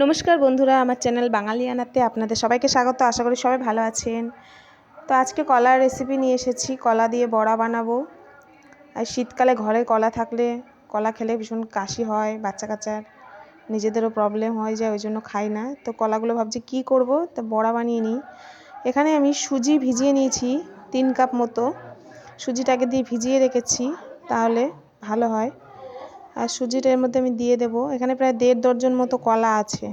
নমস্কার বন্ধুরা, আমার চ্যানেল বাঙালি আনাতে আপনাদের সবাইকে স্বাগত। আশা করি সবাই ভালো আছেন। তো আজকে কলার রেসিপি নিয়ে এসেছি। কলা দিয়ে বড়া বানাবো। আর শীতকালে ঘরে কলা থাকলে কলা খেলে ভীষণ কাশি হয়, বাচ্চা কাচ্চার নিজেদেরও প্রবলেম হয়ে যায়, ওই জন্য খাই না। তো কলাগুলো ভাবছি কি করব, তো বড়া বানিয়ে নিই। এখানে আমি সুজি ভিজিয়ে নিয়েছি 3 কাপ মতো। সুজিটাকে দিয়ে ভিজিয়ে রেখেছি, তাহলে ভালো হয়। আর সুজিটা এর মধ্যে আমি দিয়ে দেবো। এখানে প্রায় 1.5 ডজন মতো কলা আছে।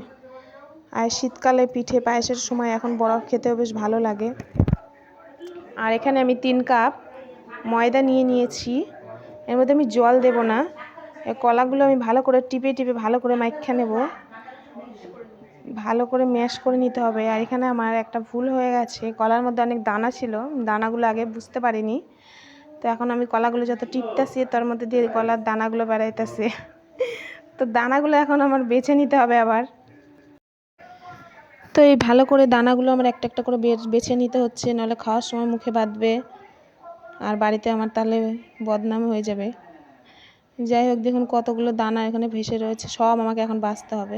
আর শীতকালে পিঠে পায়েসের সময় এখন বড়া খেতেও বেশ ভালো লাগে। আর এখানে আমি 3 কাপ ময়দা নিয়ে নিয়েছি। এর মধ্যে আমি জল দেব না। এই কলাগুলো আমি ভালো করে টিপে টিপে ভালো করে মাইখা নেব, ভালো করে ম্যাশ করে নিতে হবে। আর এখানে আমার একটা ভুল হয়ে গেছে, কলার মধ্যে অনেক দানা ছিল, দানাগুলো আগে বুঝতে পারিনি। তো এখন আমি কলাগুলো যত টিপতেছি তার মধ্যে দিয়ে কলার দানাগুলো বেড়াইতেছে। তো দানাগুলো এখন আমার বেছে নিতে হবে আবার। তো এই ভালো করে দানাগুলো আমার একটা একটা করে বেছে নিতে হচ্ছে, নাহলে খাওয়ার সময় মুখে বাঁধবে আর বাড়িতে আমার তাহলে বদনাম হয়ে যাবে। যাই হোক, দেখুন কতগুলো দানা এখানে ভেসে রয়েছে, সব আমাকে এখন বাছতে হবে।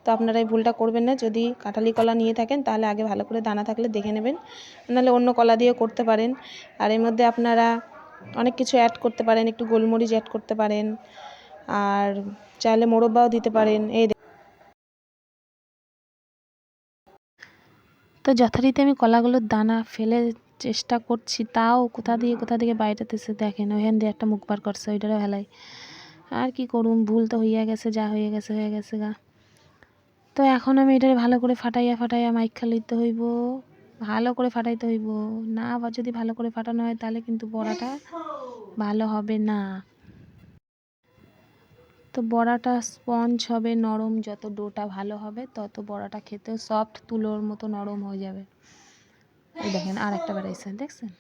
তো আপনারা এই ভুলটা করবেন না। যদি কাঁঠালি কলা নিয়ে থাকেন তাহলে আগে ভালো করে দানা থাকলে দেখে নেবেন, নাহলে অন্য কলা দিয়েও করতে পারেন। আর এর মধ্যে আপনারা অনেক কিছু অ্যাড করতে পারেন, একটু গোলমরিচ অ্যাড করতে পারেন, আর চাইলে মোরব্বাও দিতে পারেন। তো যথারীতি আমি কলাগুলোর দানা ফেলে চেষ্টা করছি, তাও কোথা থেকে বাইরেতেছে। দেখেন ওইখান দিয়ে একটা মুখ বার করছে, ওইটারও হেলাই। আর কি করুম, ভুল তো হইয়া গেছে, যা হয়ে গেছে গা। তো এখন আমি এটা ভালো করে ফাটাইয়া মাইখা লইতে হইব, ভালো করে ফাটাইতে হইব। না বা যদি ভালো করে ফাটানো হয় তাহলে কিন্তু বড়াটা ভালো হবে না। তো বড়াটা স্পঞ্জ হবে, নরম। যত ডোটা ভালো হবে তত বড়াটা খেতেও সফট, তুলোর মতো নরম হয়ে যাবে। এই দেখেন আর একটা বেড়াইছে, দেখছেন?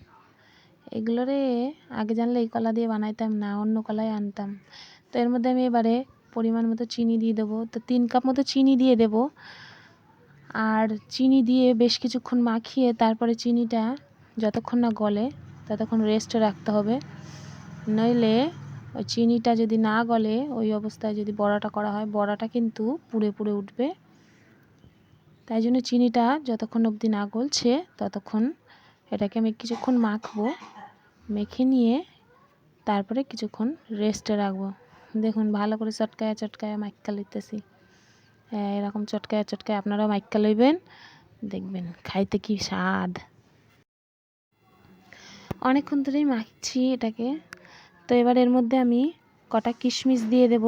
এগুলোরে আগে জানলে এই কলা দিয়ে বানাইতাম না, অন্য কলাই আনতাম। তো এর মধ্যে আমি এবারে পরিমাণ মতো চিনি দিয়ে দেবো। তো 3 কাপ মতো চিনি দিয়ে দেব। আর চিনি দিয়ে বেশ কিছুক্ষণ মাখিয়ে তারপরে চিনিটা যতক্ষণ না গলে ততক্ষণ রেস্টে রাখতে হবে। নইলে ওই চিনিটা যদি না গলে, ওই অবস্থায় যদি বড়াটা করা হয়, বড়াটা কিন্তু পুড়ে পুড়ে উঠবে। তাই জন্য চিনিটা যতক্ষণ অবধি না গলছে ততক্ষণ এটাকে আমি কিছুক্ষণ মাখবো। মেখে নিয়ে তারপরে কিছুক্ষণ রেস্টে রাখবো। দেখুন ভালো করে চটকায়া মাইক্কা লইতেছি। হ্যাঁ, এরকম চটকায়া আপনারাও মাইক্কা লইবেন, দেখবেন খাইতে কি স্বাদ। অনেকক্ষণ ধরেই মাখছি এটাকে। তো এবার এর মধ্যে আমি কটা কিশমিশ দিয়ে দেব।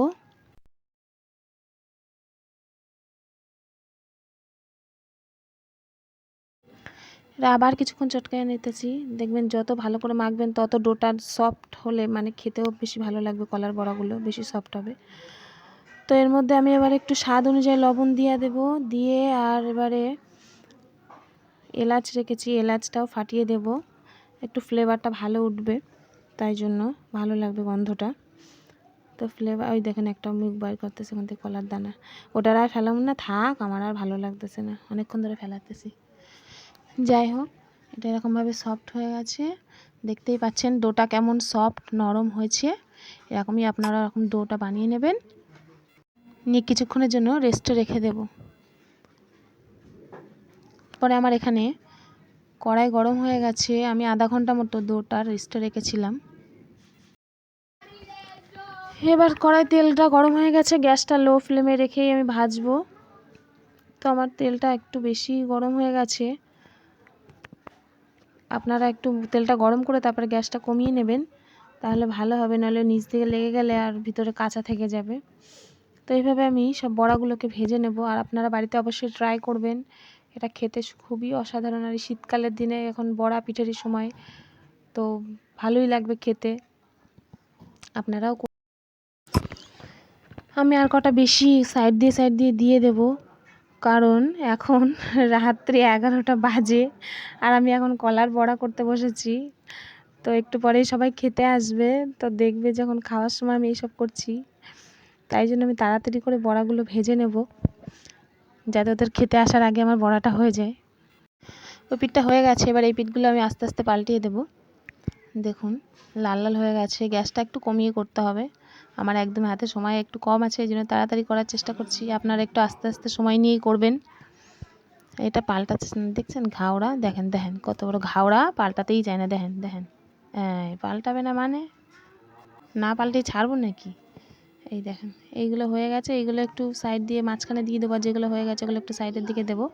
এটা আবার কিছুক্ষণ চটকায় নিতেছি। দেখবেন যত ভালো করে মাখবেন তত ডোটা সফট হলে, মানে খেতেও বেশি ভালো লাগবে, কলার বড়াগুলো বেশি সফট হবে। তো এর মধ্যে আমি এবার একটু স্বাদ অনুযায়ী লবণ দিয়ে দেব, দিয়ে আর এবারে এলাচ রেখেছি, এলাচটাও ফাটিয়ে দেব। একটু ফ্লেভারটা ভালো উঠবে, তাই জন্য ভালো লাগবে গন্ধটা। তো ফ্লেভার, ওই দেখেন একটা মুখ বার করতেছে ওখান থেকে কলার দানা। ওটার আর ফেলাম না, থাক, আমার আর ভালো লাগতেছে না, অনেকক্ষণ ধরে ফেলাতেছি। যাই হোক, এটা এরকমভাবে সফট হয়ে গেছে, দেখতেই পাচ্ছেন ডোটা কেমন সফট নরম হয়েছে। এরকমই আপনারা এরকম ডোটা বানিয়ে নেবেন, নিয়ে কিছুক্ষণের জন্য রেস্টে রেখে দেব। পরে আমার এখানে কড়াই গরম হয়ে গেছে, আমি আধা ঘন্টা মতো ডোটা রেস্টে রেখেছিলাম। এবার কড়াই তেলটা গরম হয়ে গেছে, গ্যাসটা লো ফ্লেমে রেখেই আমি ভাজবো। তো আমার তেলটা একটু বেশি গরম হয়ে গেছে, আপনারা একটু তেলটা গরম করে তারপরে গ্যাসটা কমিয়ে নেবেন, তাহলে ভালো হবে। নাহলে নিচ থেকে লেগে গেলে আর ভিতরে কাঁচা থেকে যাবে। তো এইভাবে আমি সব বড়াগুলোকে ভেজে নেব। আর আপনারা বাড়িতে অবশ্যই ট্রাই করবেন, এটা খেতে খুবই অসাধারণ। আর শীতকালের দিনে এখন বড়া পিঠেরই সময়, তো ভালোই লাগবে খেতে, আপনারাও। আমি আর কটা বেশি সাইড দিয়ে দিয়ে দেব, কারণ এখন রাত্রি 11টা বাজে আর আমি এখন কলার বড়া করতে বসেছি। তো একটু পরেই সবাই খেতে আসবে, তো দেখবে যখন খাওয়ার সময় আমি এইসব করছি, তাই জন্য আমি তাড়াতাড়ি করে বড়াগুলো ভেজে নেব, যাতে ওদের খেতে আসার আগে আমার বড়াটা হয়ে যায়। ওই পিঠটা হয়ে গেছে, এবার এই পিঠগুলো আমি আস্তে আস্তে পাল্টিয়ে দেব। দেখুন লাল লাল হয়ে গেছে, গ্যাসটা একটু কমিয়ে করতে হবে, আমার একদম হাতে সময় একটু কম আছে, এই জন্য তাড়াতাড়ি করার চেষ্টা করছি। আপনারা একটু আস্তে আস্তে সময় নিয়েই করবেন। এটা পাল্টাচ্ছে দেখছেন, ঘাওড়া দেখেন, দেখেন কত বড় ঘাওড়া, পাল্টাতেই যায় না। দেখেন দেখেন, পাল্টাবে না মানে, না পাল্টে ছাড়বো নাকি? এই দেখেন, এইগুলো হয়ে গেছে। এইগুলো একটু সাইড দিয়ে মাঝখানে দিয়ে দেবো, যেগুলো হয়ে গেছে ওগুলো একটু সাইডের দিকে দেবো।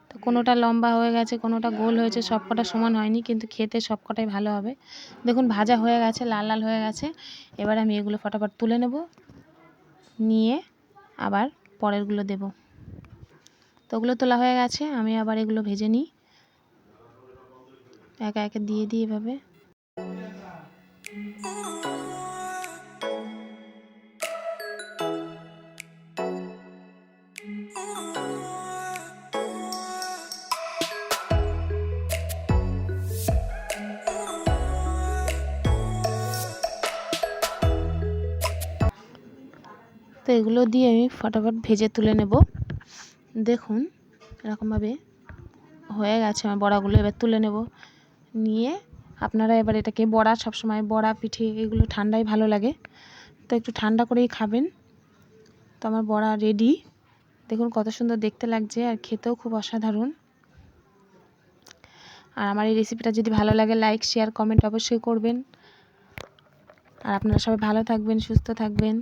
তো কোনোটা লম্বা হয়ে গেছে, কোনোটা গোল হয়েছে, সবকটা সমান হয়নি, কিন্তু খেতে সবকটাই ভালো হবে। দেখুন ভাজা হয়ে গেছে, লাল লাল হয়ে গেছে। এবার আমি এগুলো ফটাফট তুলে নেব, নিয়ে আবার পরেরগুলো দেব। তো ওগুলো তোলা হয়ে গেছে, আমি আবার এগুলো ভেজে নিই, একা একা দিয়ে দিই এভাবে। তো এগুলো দিয়ে আমি ফটাফট ভেজে তুলে নেব। দেখুন এরকমভাবে হয়ে গেছে আমার বড়াগুলো। এবার তুলে নেব, নিয়ে আপনারা এবার এটাকে, বড়া সবসময় বড়া পিঠে এগুলো ঠান্ডায় ভালো লাগে, তো একটু ঠান্ডা করেই খাবেন। তো আমার বড়া রেডি, দেখুন কত সুন্দর দেখতে লাগছে, আর খেতেও খুব অসাধারণ। আর আমার এই রেসিপিটা যদি ভালো লাগে, লাইক শেয়ার কমেন্ট অবশ্যই করবেন। আর আপনারা সবাই ভালো থাকবেন, সুস্থ থাকবেন,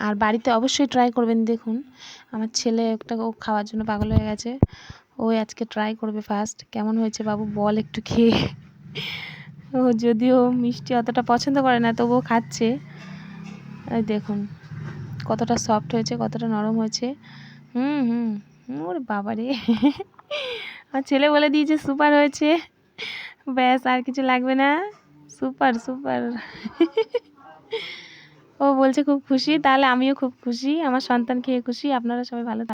আর বাড়িতে অবশ্যই ট্রাই করবেন। দেখুন আমার ছেলে একটা, ও খাওয়ার জন্য পাগল হয়ে গেছে, ও আজকে ট্রাই করবে ফার্স্ট। কেমন হয়েছে বাবু বল একটু খেয়ে। ও যদিও মিষ্টি অতটা পছন্দ করে না, তবুও খাচ্ছে। এই দেখুন কতটা সফট হয়েছে, কতটা নরম হয়েছে। হুম হুম ওরে বাবারে, আমার ছেলে বলে দিয়েছে সুপার হয়েছে, ব্যাস আর কিছু লাগবে না, সুপার সুপার। ও বলছে খুব খুশি, তাহলে আমিও খুব খুশি, আমার সন্তান খেয়ে খুশি। আপনারা সবাই ভালো থাকবেন।